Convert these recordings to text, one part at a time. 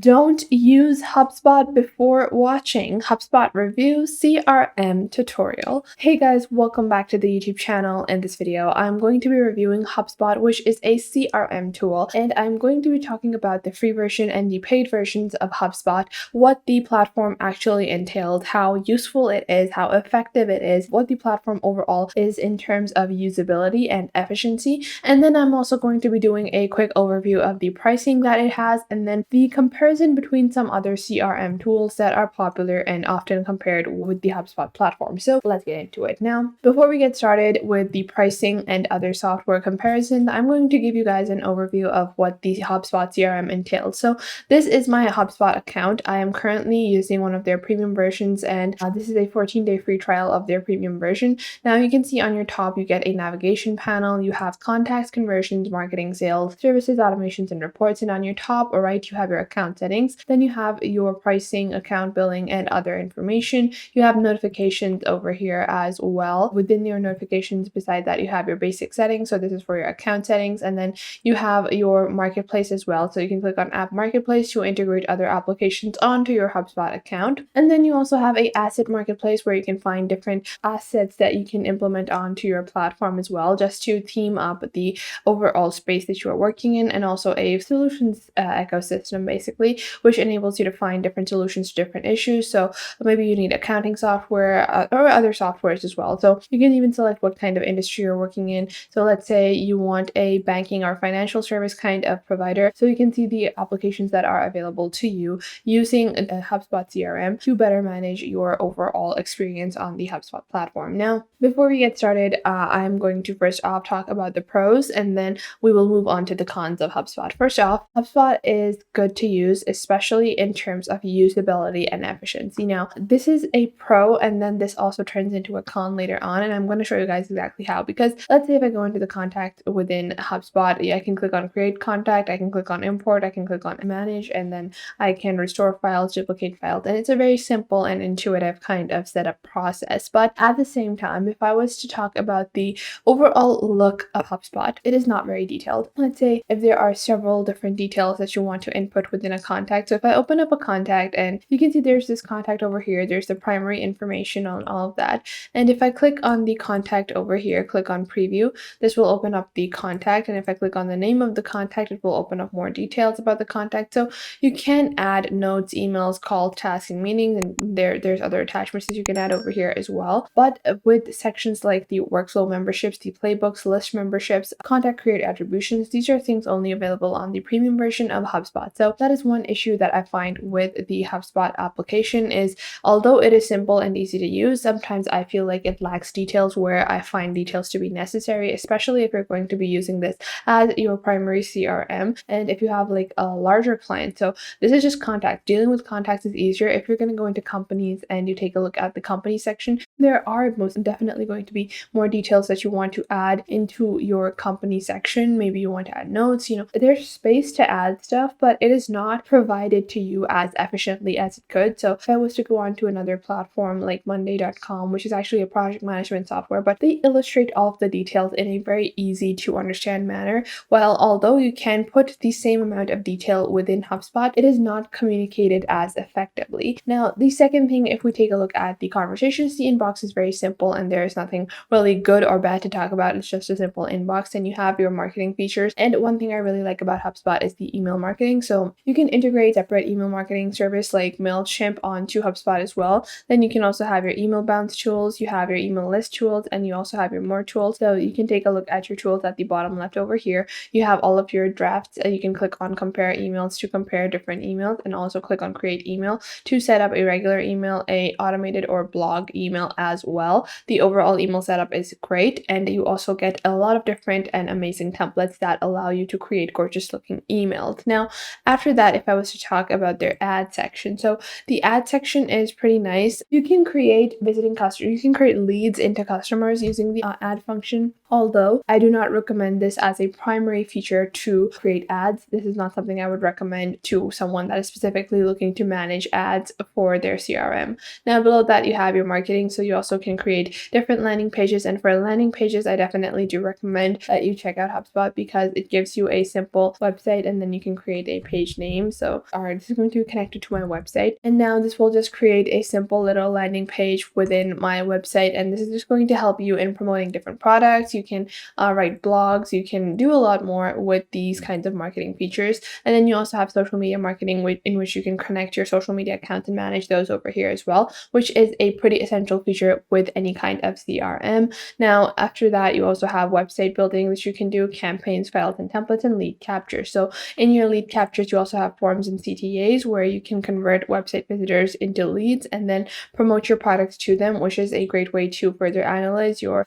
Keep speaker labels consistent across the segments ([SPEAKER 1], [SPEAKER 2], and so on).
[SPEAKER 1] Don't use HubSpot before watching HubSpot Review CRM tutorial. Hey guys, welcome back to the YouTube channel. In this video, I'm going to be reviewing HubSpot, which is a CRM tool, and I'm going to be talking about the free version and the paid versions of HubSpot, what the platform actually entails, how useful it is, how effective it is, what the platform overall is in terms of usability and efficiency. And then I'm also going to be doing a quick overview of the pricing that it has, and then the comparison between some other CRM tools that are popular and often compared with the HubSpot platform. So let's get into it. Now, before we get started with the pricing and other software comparison, I'm going to give you guys an overview of what the HubSpot CRM entails. So this is my Hubspot account. I am currently using one of their premium versions, and this is a 14-day free trial of their premium version. Now you can see on your top, you get a navigation panel, you have contacts, conversions, marketing, sales, services, automations, and reports. And on your top right, you have your account settings. Then you have your pricing, account billing, and other information. You have notifications over here as well. Within your notifications, beside that, you have your basic settings. So this is for your account settings. And then you have your marketplace as well. So you can click on App Marketplace to integrate other applications onto your HubSpot account. And then you also have a asset marketplace where you can find different assets that you can implement onto your platform as well, just to theme up the overall space that you are working in, and also a solutions ecosystem basically, which enables you to find different solutions to different issues. So maybe you need accounting software or other softwares as well. So you can even select what kind of industry you're working in. So let's say you want a banking or financial service kind of provider. So you can see the applications that are available to you using a HubSpot CRM to better manage your overall experience on the HubSpot platform. Now, before we get started, I'm going to first off talk about the pros, and then we will move on to the cons of HubSpot. First off, HubSpot is good to use, especially in terms of usability and efficiency. Now, this is a pro, and then this also turns into a con later on, and I'm going to show you guys exactly how. Because let's say if I go into the contact within HubSpot, I can click on create contact, I can click on import, I can click on manage, and then I can restore files, duplicate files, and it's a very simple and intuitive kind of setup process. But at the same time, if I was to talk about the overall look of HubSpot, it is not very detailed. Let's say if there are several different details that you want to input within a contact. So if I open up a contact, and you can see there's this contact over here, there's the primary information on all of that. And if I click on the contact over here, click on preview, this will open up the contact. And if I click on the name of the contact, it will open up more details about the contact. So you can add notes, emails, calls, tasks, and meetings, and there's other attachments that you can add over here as well. But with sections like the workflow memberships, the playbooks, list memberships, contact create attributions, these are things only available on the premium version of HubSpot. So that is one issue that I find with the HubSpot application is, although it is simple and easy to use, sometimes I feel like it lacks details where I find details to be necessary, especially if you're going to be using this as your primary CRM and if you have like a larger client. So this is just contact. Dealing with contacts is easier. If you're going to go into companies and you take a look at the company section, there are most definitely going to be more details that you want to add into your company section. Maybe you want to add notes, there's space to add stuff, but it is not provided to you as efficiently as it could. So if I was to go on to another platform like Monday.com, which is actually a project management software, but they illustrate all of the details in a very easy to understand manner. While although you can put the same amount of detail within HubSpot, it is not communicated as effectively. Now, the second thing, if we take a look at the conversations, the inbox is very simple and there is nothing really good or bad to talk about. It's just a simple inbox, and you have your marketing features. And one thing I really like about HubSpot is the email marketing. So you can integrate separate email marketing service like MailChimp onto HubSpot as well. Then you can also have your email bounce tools, you have your email list tools, and you also have your more tools. So you can take a look at your tools at the bottom left over here. You have all of your drafts. You can click on compare emails to compare different emails, and also click on create email to set up a regular email, a automated or blog email as well. The overall email setup is great, and you also get a lot of different and amazing templates that allow you to create gorgeous looking emails. Now, after that, if I was to talk about their ad section, so the ad section is pretty nice. You can create visiting customers, you can create leads into customers using the ad function. Although I do not recommend this as a primary feature to create ads. This is not something I would recommend to someone that is specifically looking to manage ads for their CRM. Now, below that, you have your marketing. So you also can create different landing pages. And for landing pages, I definitely do recommend that you check out HubSpot because it gives you a simple website, and then you can create a page name. form. So this is going to be connected to my website. And now this will just create a simple little landing page within my website. And this is just going to help you in promoting different products. You can write blogs. You can do a lot more with these kinds of marketing features. And then you also have social media marketing in which you can connect your social media accounts and manage those over here as well, which is a pretty essential feature with any kind of CRM. Now, after that, you also have website building, which you can do campaigns, files, and templates, and lead capture. So in your lead captures, you also have forms and CTAs where you can convert website visitors into leads and then promote your products to them, which is a great way to further analyze your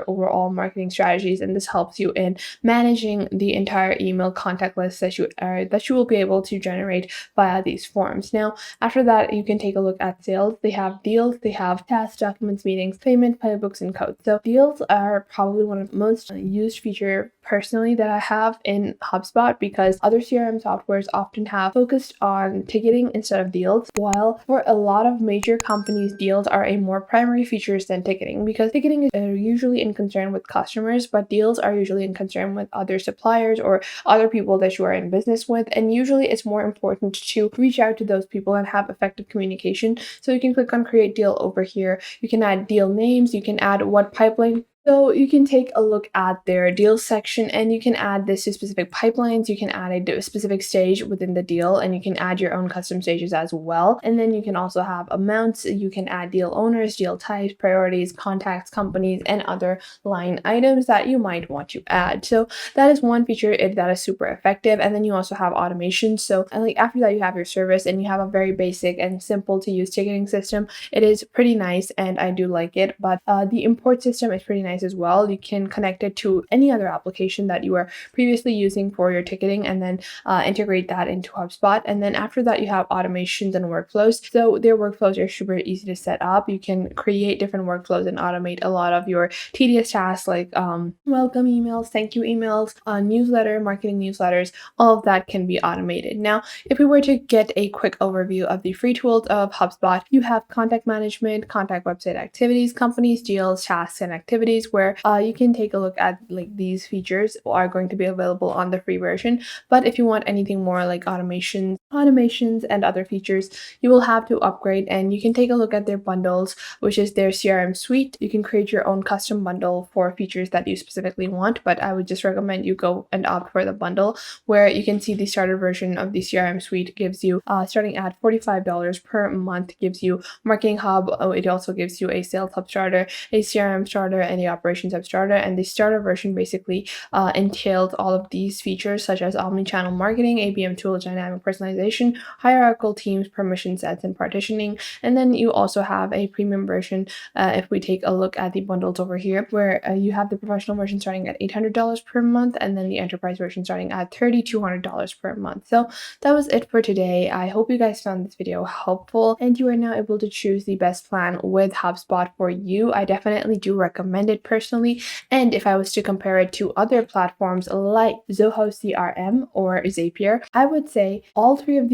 [SPEAKER 1] overall marketing strategies. And this helps you in managing the entire email contact list that you will be able to generate via these forms. Now, after that, you can take a look at sales. They have deals, they have tasks, documents, meetings, payment, playbooks, and codes. So deals are probably one of the most used feature personally that I have in HubSpot, because other CRM softwares often have focused on ticketing instead of deals, while for a lot of major companies, deals are a more primary features than ticketing, because ticketing is usually in concern with customers, but deals are usually in concern with other suppliers or other people that you are in business with. And usually it's more important to reach out to those people and have effective communication. So you can click on create deal over here. You can add deal names, you can add what pipeline. So you can take a look at their deals section and you can add this to specific pipelines. You can add a specific stage within the deal and you can add your own custom stages as well. And then you can also have amounts. You can add deal owners, deal types, priorities, contacts, companies, and other line items that you might want to add. So that is one feature that is super effective. And then you also have automation. So after that, you have your service and you have a very basic and simple to use ticketing system. It is pretty nice and I do like it, but the import system is pretty nice as well. You can connect it to any other application that you were previously using for your ticketing and then integrate that into HubSpot. And then after that, you have automations and workflows. So their workflows are super easy to set up. You can create different workflows and automate a lot of your tedious tasks like welcome emails, thank you emails, newsletter, marketing newsletters. All of that can be automated. Now, if we were to get a quick overview of the free tools of HubSpot, you have contact management, contact website activities, companies, deals, tasks, and activities, where you can take a look at these features are going to be available on the free version. But if you want anything more like automations and other features, you will have to upgrade, and you can take a look at their bundles, which is their CRM suite. You can create your own custom bundle for features that you specifically want, but I would just recommend you go and opt for the bundle, where you can see the starter version of the CRM suite gives you starting at $45 per month, gives you Marketing Hub. It also gives you a Sales Hub starter, a CRM starter, and the Operations Hub starter. And the starter version basically entailed all of these features such as omnichannel marketing, ABM tools, dynamic personalization, hierarchical teams, permission sets, and partitioning. And then you also have a premium version if we take a look at the bundles over here, where you have the professional version starting at $800 per month and then the enterprise version starting at $3,200 per month. So that was it for today. I hope you guys found this video helpful and you are now able to choose the best plan with HubSpot for you. I definitely do recommend it personally. And if I was to compare it to other platforms like Zoho CRM or Zapier, I would say all of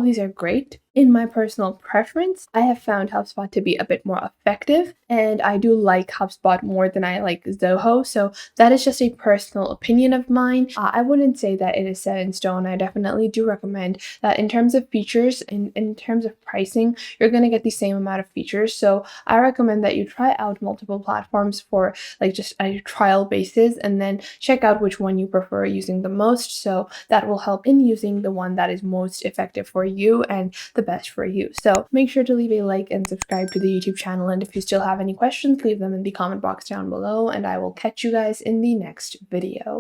[SPEAKER 1] these are great. In my personal preference, I have found HubSpot to be a bit more effective, and I do like HubSpot more than I like Zoho. So that is just a personal opinion of mine. I wouldn't say that it is set in stone. I definitely do recommend that in terms of features, in terms of pricing, you're going to get the same amount of features. So I recommend that you try out multiple platforms for just a trial basis and then check out which one you prefer using the most. So that will help in using the one that is most effective for you and the best for you. So make sure to leave a like and subscribe to the YouTube channel. And if you still have any questions, leave them in the comment box down below and I will catch you guys in the next video.